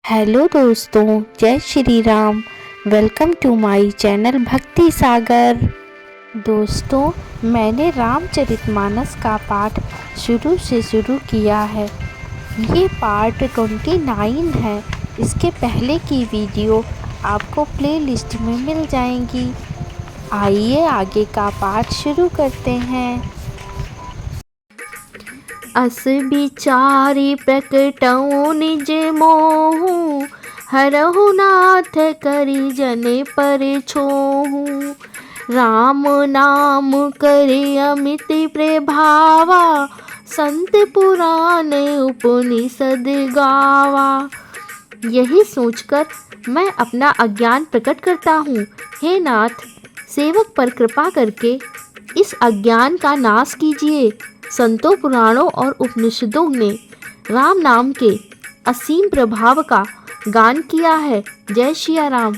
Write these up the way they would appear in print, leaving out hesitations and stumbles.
Hello दोस्तों, जय Shri Ram. Welcome to my channel Bhakti Sagar. दोस्तों, मैंने रामचरितमानस का पाठ शुरू से शुरू किया है। ये पार्ट 29 है। इसके पहले की वीडियो आपको प्लेलिस्ट में मिल जाएंगी। आइए आगे का पाठ शुरू करते हैं। अस विचारी प्रकटऊ निज मोहु, हरहु नाथ करि जने पर छोहु। राम नाम करे अमित प्रभावा, संत पुराण उपनिषद गावा। यही सोचकर मैं अपना अज्ञान प्रकट करता हूँ। हे नाथ, सेवक पर कृपा करके इस अज्ञान का नाश कीजिए। संतों, पुराणों और उपनिषदों ने राम नाम के असीम प्रभाव का गान किया है। जय सिया राम।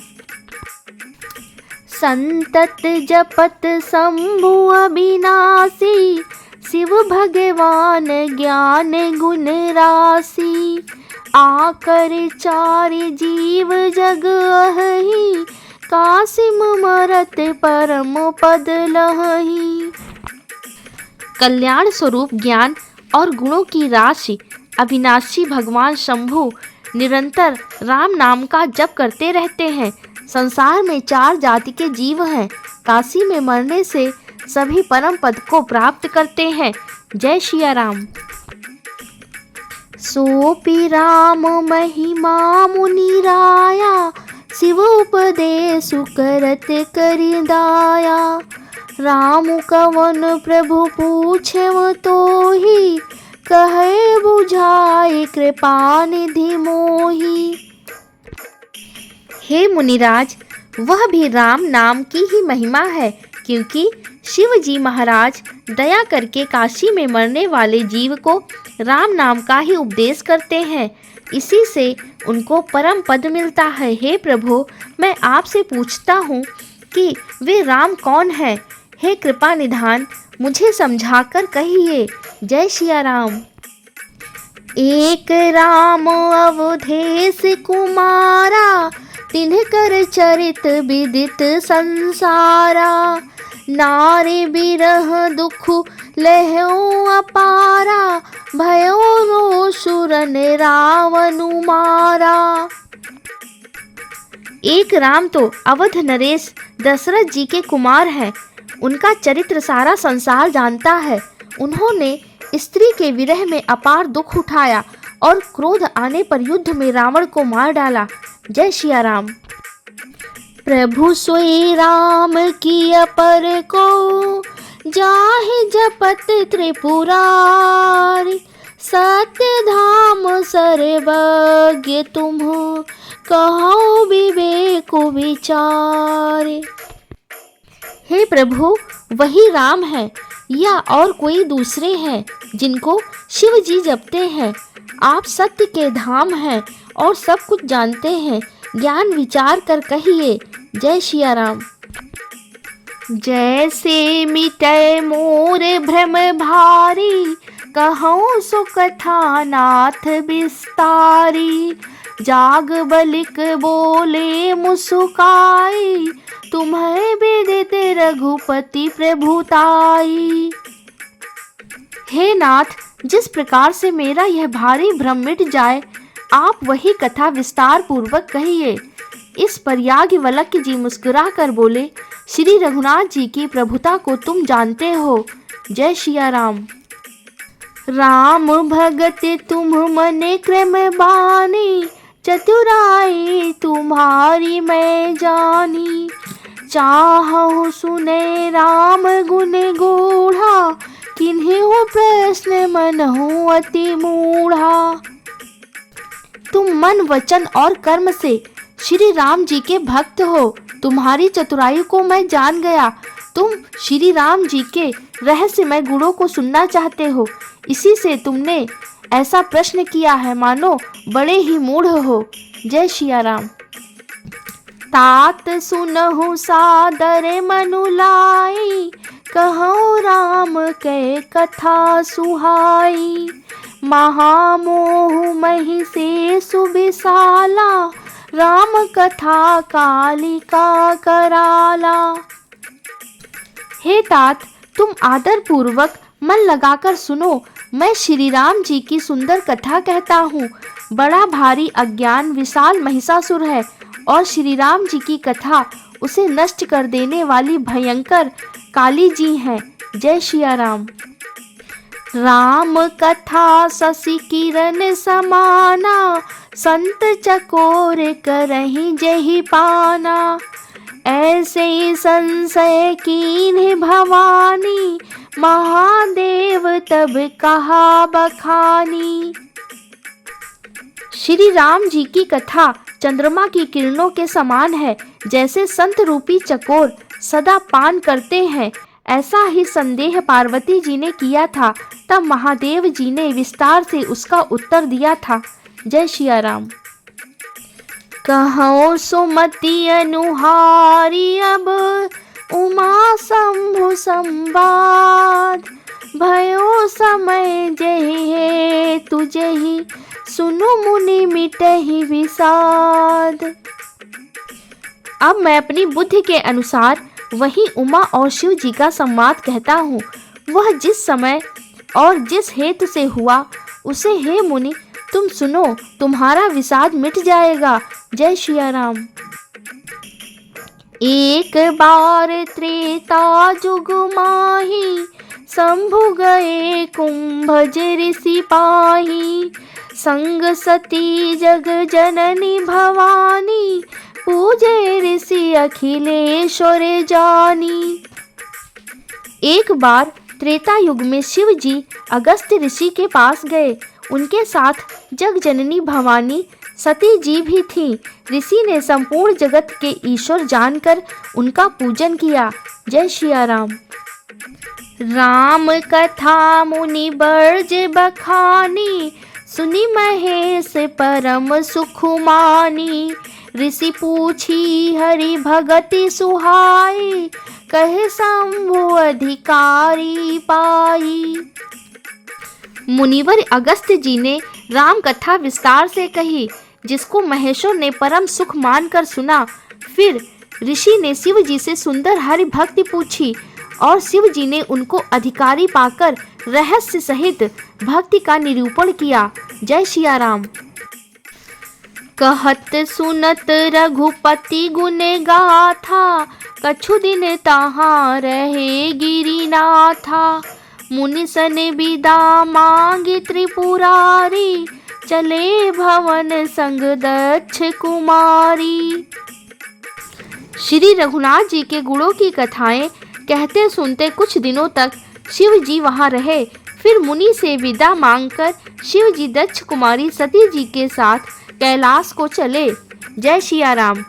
संतत जपत शंभु अविनाशी, शिव भगवान ज्ञान गुण राशि। आकर चारि जीव जग अहि, कासिम मरत परम पद लहहि। कल्याण स्वरूप ज्ञान और गुणों की राशि अविनाशी भगवान शंभु निरंतर राम नाम का जप करते रहते हैं। संसार में 4 जाति के जीव हैं। काशी में मरने से सभी परम पद को प्राप्त करते हैं। जय सिया राम। सोपि राम महिमा मुनि राया, शिव उपदेश करत करि दाया। राम कवन प्रभु पूछव तोहि, कहे बुझाए कृपा निधि मोहि। हे मुनिराज, वह भी राम नाम की ही महिमा है, क्योंकि शिव जी महाराज दया करके काशी में मरने वाले जीव को राम नाम का ही उपदेश करते हैं। इसी से उनको परम पद मिलता है। हे प्रभु, मैं आपसे पूछता हूँ कि वे राम कौन है? हे कृपा निधान, मुझे समझाकर कहिए। जय सिया राम। एक राम अवधेश कुमारा, तिनकर चरित विदित संसारा। नारी बिरह दुख लहऊ अपारा, भयो रो सुरन रावणु मारा। एक राम तो अवध नरेश दशरथ जी के कुमार हैं। उनका चरित्र सारा संसार जानता है। उन्होंने स्त्री के विरह में अपार दुख उठाया और क्रोध आने पर युद्ध में रावण को मार डाला। जय सिया राम। प्रभु सोई राम की अपर को, जाहि जपत त्रिपुरारि। सत्य धाम सर्वज्ञ तुम, कहो विवेक विचार। हे प्रभु, वही राम है या और कोई दूसरे हैं जिनको शिव जी जपते हैं? आप सत्य के धाम हैं और सब कुछ जानते हैं। ज्ञान विचार कर कहिए। जय सिया राम। जैसे मिटै मोर भ्रम भारी, कहूँ सो कथा नाथ विस्तारी। जाग बलिक बोले मुस्काई, तुम्हें विदित रघुपति प्रभुताई। हे नाथ, जिस प्रकार से मेरा यह भारी भ्रम मिट जाए, आप वही कथा विस्तार पूर्वक कहिए। इस पर याज्ञवल्क्य जी मुस्कुरा कर बोले, श्री रघुनाथ जी की प्रभुता को तुम जानते हो। जय सिया राम। राम भगत तुम मन क्रम बानी, चतुराई तुम्हारी मैं जानी। चाहु सुने राम गुण गूढ़ा, किन्हीं प्रश्न मन हो अति मूढ़ा। तुम मन वचन और कर्म से श्री राम जी के भक्त हो। तुम्हारी चतुराई को मैं जान गया। तुम श्री राम जी के रहस्यमय गुणों को सुनना चाहते हो, इसी से तुमने ऐसा प्रश्न किया है, मानो बड़े ही मूढ़ हो। जय सिया राम। तात सुनहु सादर मनु लाई, कहूँ राम के कथा सुहाई। महामोह मही से सुबिसाला, राम कथा कालिका कराला। हे तात, तुम आदर पूर्वक मन लगाकर सुनो, मैं श्री राम जी की सुंदर कथा कहता हूँ। बड़ा भारी अज्ञान विशाल महिषासुर है और श्री राम जी की कथा उसे नष्ट कर देने वाली भयंकर काली जी हैं। जय सिया राम। राम कथा शशि किरण समाना, संत चकोर करहि जेहि पाना। ऐसे संशय कीन्ह भवानी, महादेव तब कहा बखानी। श्री राम जी की कथा चंद्रमा की किरणों के समान है। जैसे संत रूपी चकोर सदा पान करते हैं, ऐसा ही संदेह पार्वती जी ने किया था। तब महादेव जी ने विस्तार से उसका उत्तर दिया था। जय सिया राम। कहो सुमति अनुहारी, अब उमा शंभु संवाद। भयो समय जहि है तुझे ही, सुनु मुनि मिटहि विषाद। अब मैं अपनी बुद्धि के अनुसार वही उमा और शिव जी का संवाद कहता हूँ। वह जिस समय और जिस हेतु से हुआ, उसे हे मुनि तुम सुनो, तुम्हारा विषाद मिट जाएगा। जय सिया राम। एक बार त्रेता जुग माही, शंभु गए कुंभज ऋषि पाही। संग सती जग जननी भवानी, पूजे ऋषि अखिलेश्वर जानी। एक बार त्रेता युग में शिव जी अगस्त्य ऋषि के पास गए। उनके साथ जग जननी भवानी सती जी भी थीं। ऋषि ने संपूर्ण जगत के ईश्वर जानकर उनका पूजन किया। जय सिया राम। राम कथा मुनि बर्ज बखानी, सुनी महेश परम सुख मानी। ऋषि पूछी हरि भगति सुहाई, कहे शंभु अधिकारी पाई। मुनिवर अगस्त्य जी ने राम कथा विस्तार से कही, जिसको महेश्वर ने परम सुख मानकर सुना। फिर ऋषि ने शिव जी से सुंदर हरि भक्ति पूछी और शिव जी ने उनको अधिकारी पाकर रहस्य सहित भक्ति का निरूपण किया। जय सिया राम। कहत सुनत रघुपति गुण गाथा, कछु दिन तहाँ रहे गिरिनाथा। मुनि सन विदा मांगी त्रिपुरारी, चले भवन संग दक्ष कुमारी। श्री रघुनाथ जी के गुणों की कथाएं कहते सुनते कुछ दिनों तक शिव जी वहां रहे। फिर मुनि से विदा मांगकर शिव जी दक्ष कुमारी सती जी के साथ कैलाश को चले। जय सिया राम।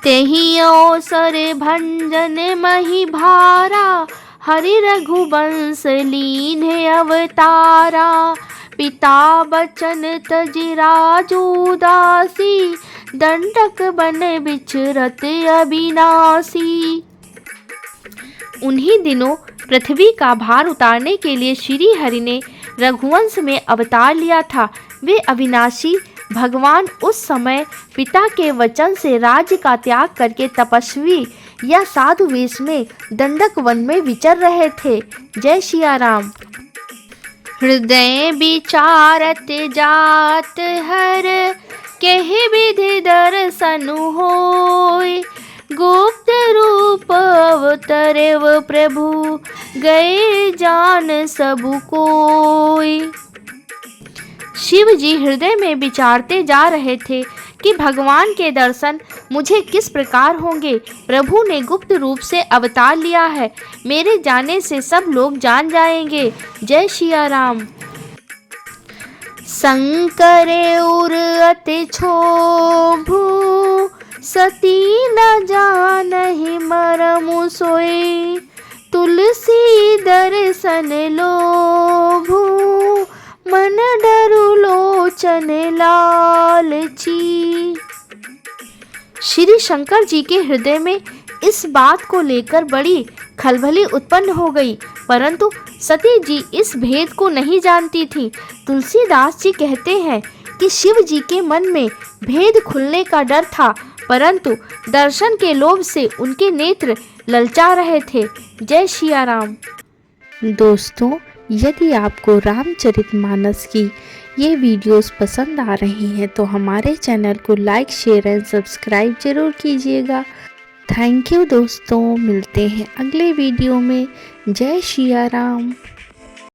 तेहि अवसर भंजन मही भारा, हरि रघुवंश लीन्हे अवतारा। पिता बचन तज राजू दासी, दंडक बन विचरत अविनाशी। उन्हीं दिनों पृथ्वी का भार उतारने के लिए श्री हरि ने रघुवंश में अवतार लिया था। वे अविनाशी भगवान उस समय पिता के वचन से राज्य का त्याग करके तपस्वी या साधु वेश में दंडक वन में विचर रहे थे। जय सिया राम। हृदय विचारत जात हर, केहि विधि दर्शन होय। गुप्त रूप अवतरेव प्रभु, गए जान सबु कोय। शिव जी हृदय में विचारते जा रहे थे कि भगवान के दर्शन मुझे किस प्रकार होंगे। प्रभु ने गुप्त रूप से अवतार लिया है, मेरे जाने से सब लोग जान जाएंगे। जय सिया राम। शंकर उर अति क्षोभु, सती न जानहि मरमु सोई। तुलसी दर्शन लोभु, मन डरु लोचन लालची। श्री शंकर जी के हृदय में इस बात को लेकर बड़ी खलबली उत्पन्न हो गई, परंतु सती जी इस भेद को नहीं जानती थी। तुलसीदास जी कहते हैं कि शिव जी के मन में भेद खुलने का डर था, परंतु दर्शन के लोभ से उनके नेत्र ललचा रहे थे। जय सिया राम। दोस्तों, यदि आपको रामचरितमानस की ये वीडियोस पसंद आ रही हैं तो हमारे चैनल को लाइक, शेयर एंड सब्सक्राइब जरूर कीजिएगा। थैंक यू दोस्तों, मिलते हैं अगले वीडियो में। जय सिया राम।